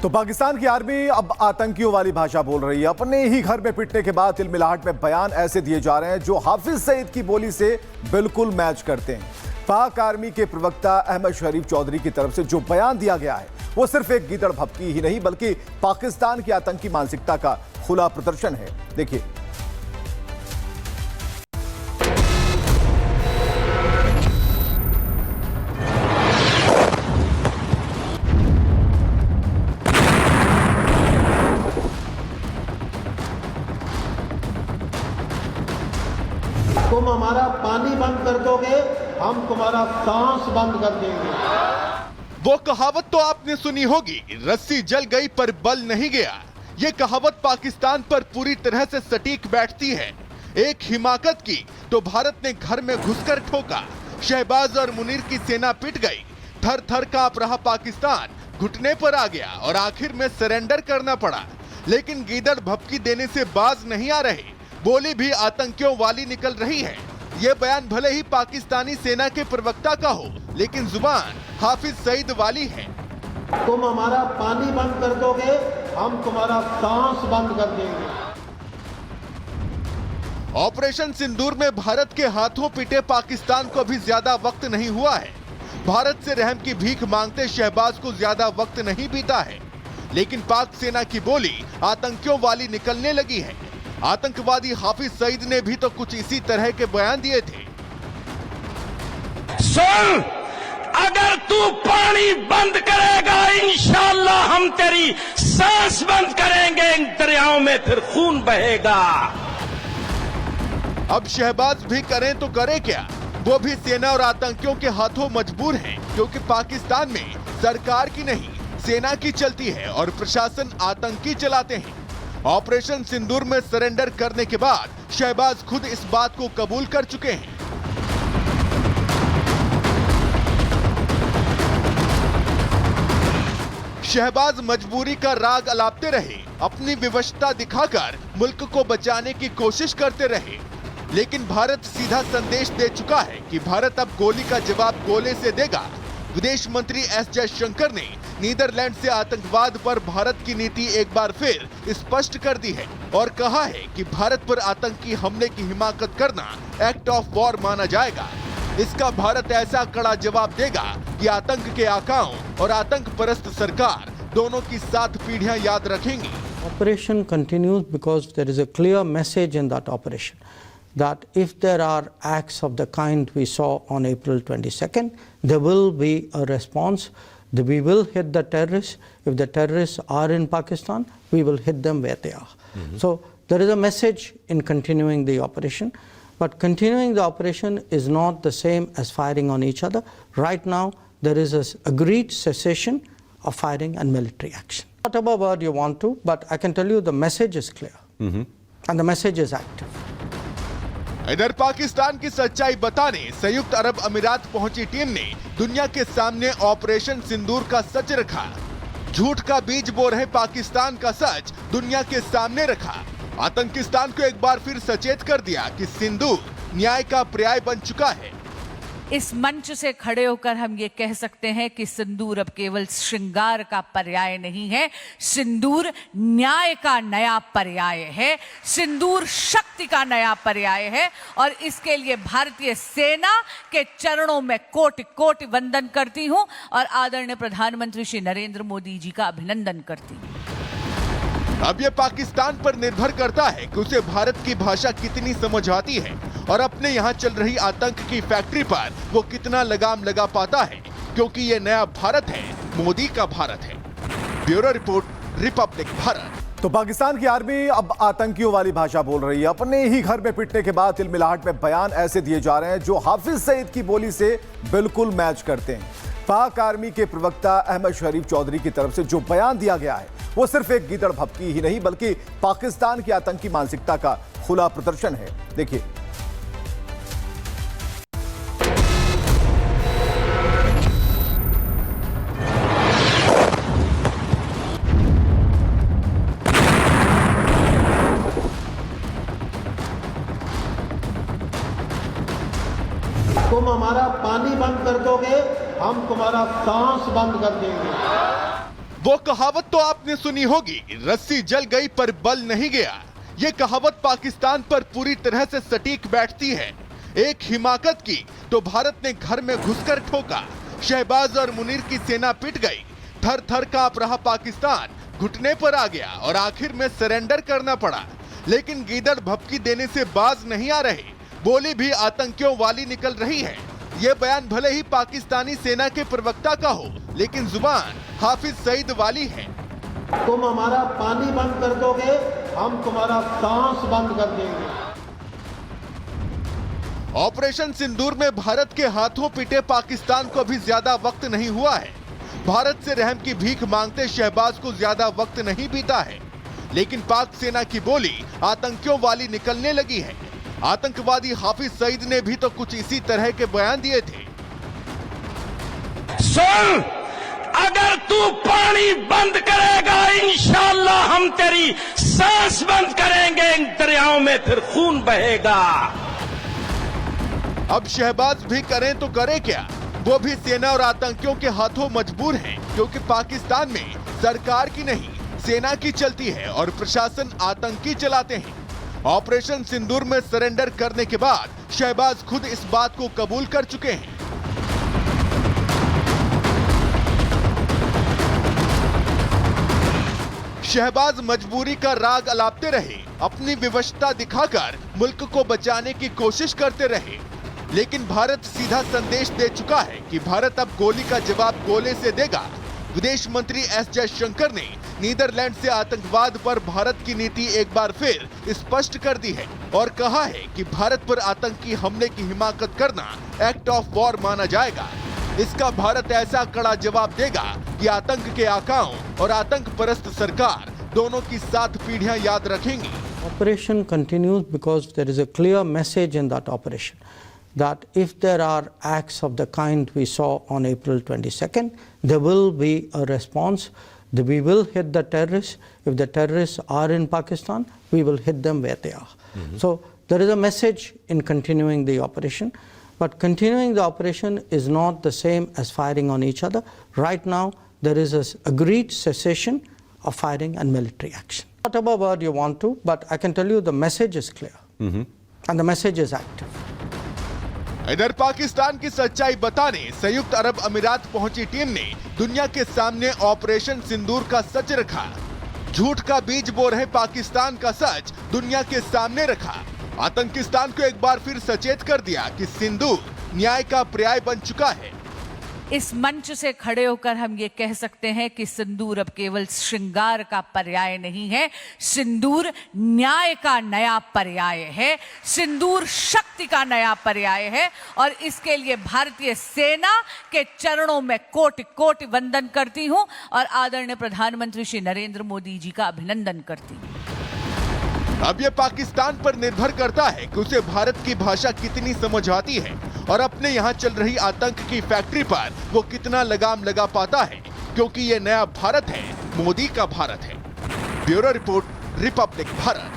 तो पाकिस्तान की आर्मी अब आतंकियों वाली भाषा बोल रही है। अपने ही घर में पिटने के बाद तिलमिलाहट में बयान ऐसे दिए जा रहे हैं जो हाफिज सईद की बोली से बिल्कुल मैच करते हैं। पाक आर्मी के प्रवक्ता अहमद शरीफ चौधरी की तरफ से जो बयान दिया गया है वो सिर्फ एक गीदड़ भभकी ही नहीं बल्कि पाकिस्तान की आतंकी मानसिकता का खुला प्रदर्शन है। देखिए, तुम हमारा पानी बंद कर दोगे, हम तुम्हारा सांस बंद कर देंगे। वो कहावत तो आपने सुनी होगी, रस्सी जल गई पर बल नहीं गया। ये कहावत पाकिस्तान पर पूरी तरह से सटीक बैठती है। एक हिमाकत की तो भारत ने घर में घुसकर ठोका, शहबाज और मुनीर की सेना पिट गई, थर थर कांप रहा पाकिस्तान घुटने पर आ गया और आखिर में सरेंडर करना पड़ा। लेकिन गीदड़ भभकी देने से बाज नहीं आ रहे, बोली भी आतंकियों वाली निकल रही है। ये बयान भले ही पाकिस्तानी सेना के प्रवक्ता का हो, लेकिन जुबान हाफिज सईद वाली है। तुम हमारा पानी बंद कर दोगे, हम तुम्हारा सांस बंद कर देंगे। ऑपरेशन सिंदूर में भारत के हाथों पिटे पाकिस्तान को भी ज्यादा वक्त नहीं हुआ है। भारत से रहम की भीख मांगते शहबाज को ज्यादा वक्त नहीं बीता है, लेकिन पाक सेना की बोली आतंकियों वाली निकलने लगी है। आतंकवादी हाफिज सईद ने भी तो कुछ इसी तरह के बयान दिए थे। सुन, अगर तू पानी बंद करेगा इंशाअल्लाह हम तेरी सांस बंद करेंगे, इन दरियाओं में फिर खून बहेगा। अब शहबाज भी करें तो करे क्या, वो भी सेना और आतंकियों के हाथों मजबूर हैं, क्योंकि पाकिस्तान में सरकार की नहीं सेना की चलती है और प्रशासन आतंकी चलाते हैं। ऑपरेशन सिंदूर में सरेंडर करने के बाद शहबाज खुद इस बात को कबूल कर चुके हैं। शहबाज मजबूरी का राग अलापते रहे, अपनी विवशता दिखाकर मुल्क को बचाने की कोशिश करते रहे, लेकिन भारत सीधा संदेश दे चुका है कि भारत अब गोली का जवाब गोले से देगा। विदेश मंत्री एस जयशंकर ने नीदरलैंड से आतंकवाद पर भारत की नीति एक बार फिर स्पष्ट कर दी है और कहा है कि भारत पर आतंकी हमले की हिमाकत करना एक्ट ऑफ वॉर माना जाएगा। इसका भारत ऐसा कड़ा जवाब देगा कि आतंक के आकाओं और आतंक परस्त सरकार दोनों की 7 पीढ़ियां याद रखेंगी। Operation continues because there is a clear message in that operation that if there are acts of the kind we saw on April 22nd, there will be a response. We will hit the terrorists. If the terrorists are in Pakistan, we will hit them where they are. So there is a message in continuing the operation, but continuing the operation is not the same as firing on each other. Right now, there is an agreed cessation of firing and military action. Whatever word you want to, but I can tell you the message is clear and the message is active. इधर पाकिस्तान की सच्चाई बताने संयुक्त अरब अमीरात पहुंची team ने दुनिया के सामने ऑपरेशन सिंदूर का सच रखा। झूठ का बीज बो रहे पाकिस्तान का सच दुनिया के सामने रखा। आतंकिस्तान को एक बार फिर सचेत कर दिया कि सिंदूर न्याय का पर्याय बन चुका है। इस मंच से खड़े होकर हम ये कह सकते हैं कि सिंदूर अब केवल श्रृंगार का पर्याय नहीं है, सिंदूर न्याय का नया पर्याय है, सिंदूर शक्ति का नया पर्याय है। और इसके लिए भारतीय सेना के चरणों में कोटि कोटि वंदन करती हूं और आदरणीय प्रधानमंत्री श्री नरेंद्र मोदी जी का अभिनंदन करती हूं। अब ये पाकिस्तान पर निर्भर करता है कि उसे भारत की भाषा कितनी समझ आती है और अपने यहाँ चल रही आतंक की फैक्ट्री पर वो कितना लगाम लगा पाता है, क्योंकि ये नया भारत है, मोदी का भारत है। Bureau report, Republic Bharat. तो पाकिस्तान की आर्मी अब आतंकियों वाली भाषा बोल रही है। अपने ही घर में पिटने के बाद तिलमिलाहट में बयान ऐसे दिए जा रहे हैं जो हाफिज सईद की बोली से बिल्कुल मैच करते हैं। पाक आर्मी के प्रवक्ता अहमद शरीफ चौधरी की तरफ से जो बयान दिया गया है वो सिर्फ एक गीदड़ भभकी ही नहीं बल्कि पाकिस्तान की आतंकी मानसिकता का खुला प्रदर्शन है। देखिए, तुम हमारा पानी बंद कर दोगे, हम तुम्हारा सांस बंद कर देंगे। वो कहावत तो आपने सुनी होगी, रस्सी जल गई पर बल नहीं गया। ये कहावत पाकिस्तान पर पूरी तरह से सटीक बैठती है। एक हिमाकत की तो भारत ने घर में घुसकर ठोका, शहबाज और मुनीर की सेना पिट गई, थर थर कांप रहा पाकिस्तान घुटने पर आ गया और आखिर में सरेंडर करना पड़ा। लेकिन गीदड़ भपकी देने से बाज नहीं आ रहे, बोली भी आतंकियों वाली निकल रही है। ये बयान भले ही पाकिस्तानी सेना के प्रवक्ता का हो, लेकिन जुबान हाफिज सईद वाली है। तुम हमारा पानी बंद कर दोगे, हम तुम्हारा सांस बंद कर देंगे। ऑपरेशन सिंदूर में भारत के हाथों पिटे पाकिस्तान को भी ज्यादा वक्त नहीं हुआ है। भारत से रहम की भीख मांगते शहबाज को ज्यादा वक्त नहीं बीता है, लेकिन पाक सेना की बोली आतंकियों वाली निकलने लगी है। आतंकवादी हाफिज सईद ने भी तो कुछ इसी तरह के बयान दिए थे। सुन, अगर तू पानी बंद करेगा इंशाअल्लाह हम तेरी सांस बंद करेंगे, इन दरियाओं में फिर खून बहेगा। अब शहबाज भी करें तो करे क्या, वो भी सेना और आतंकियों के हाथों मजबूर हैं, क्योंकि पाकिस्तान में सरकार की नहीं सेना की चलती है और प्रशासन आतंकी चलाते हैं। ऑपरेशन सिंदूर में सरेंडर करने के बाद शहबाज खुद इस बात को कबूल कर चुके हैं। शहबाज मजबूरी का राग अलापते रहे, अपनी विवशता दिखाकर मुल्क को बचाने की कोशिश करते रहे, लेकिन भारत सीधा संदेश दे चुका है कि भारत अब गोली का जवाब गोले से देगा। विदेश मंत्री एस जयशंकर ने नीदरलैंड से आतंकवाद पर भारत की नीति एक बार फिर स्पष्ट कर दी है और कहा है कि भारत पर आतंकी हमले की हिमाकत करना एक्ट ऑफ वॉर माना जाएगा। इसका भारत ऐसा कड़ा जवाब देगा कि आतंक के आकाओं और आतंक परस्त सरकार दोनों की 7 पीढ़ियां याद रखेंगी। Operation continues because there is a clear message in that operation that if there are acts of the kind we saw on April 22nd, there will be a response. We will hit the terrorists. If the terrorists are in Pakistan, we will hit them where they are. So there is a message in continuing the operation. But continuing the operation is not the same as firing on each other. Right now, there is an agreed cessation of firing and military action. Whatever word you want to, but I can tell you the message is clear. And the message is active. इधर पाकिस्तान की सच्चाई बताने संयुक्त अरब अमीरात पहुंची team ने दुनिया के सामने ऑपरेशन सिंदूर का सच रखा। झूठ का बीज बो रहे पाकिस्तान का सच दुनिया के सामने रखा। आतंकिस्तान को एक बार फिर सचेत कर दिया कि सिंदूर न्याय का पर्याय बन चुका है। इस मंच से खड़े होकर हम ये कह सकते हैं कि सिंदूर अब केवल श्रृंगार का पर्याय नहीं है, सिंदूर न्याय का नया पर्याय है, सिंदूर शक्ति का नया पर्याय है। और इसके लिए भारतीय सेना के चरणों में कोटि कोटि वंदन करती हूं और आदरणीय प्रधानमंत्री श्री नरेंद्र मोदी जी का अभिनंदन करती हूं। अब ये पाकिस्तान पर निर्भर करता है कि उसे भारत की भाषा कितनी समझ आती है और अपने यहाँ चल रही आतंक की फैक्ट्री पर वो कितना लगाम लगा पाता है, क्योंकि ये नया भारत है, मोदी का भारत है। Bureau report, Republic Bharat.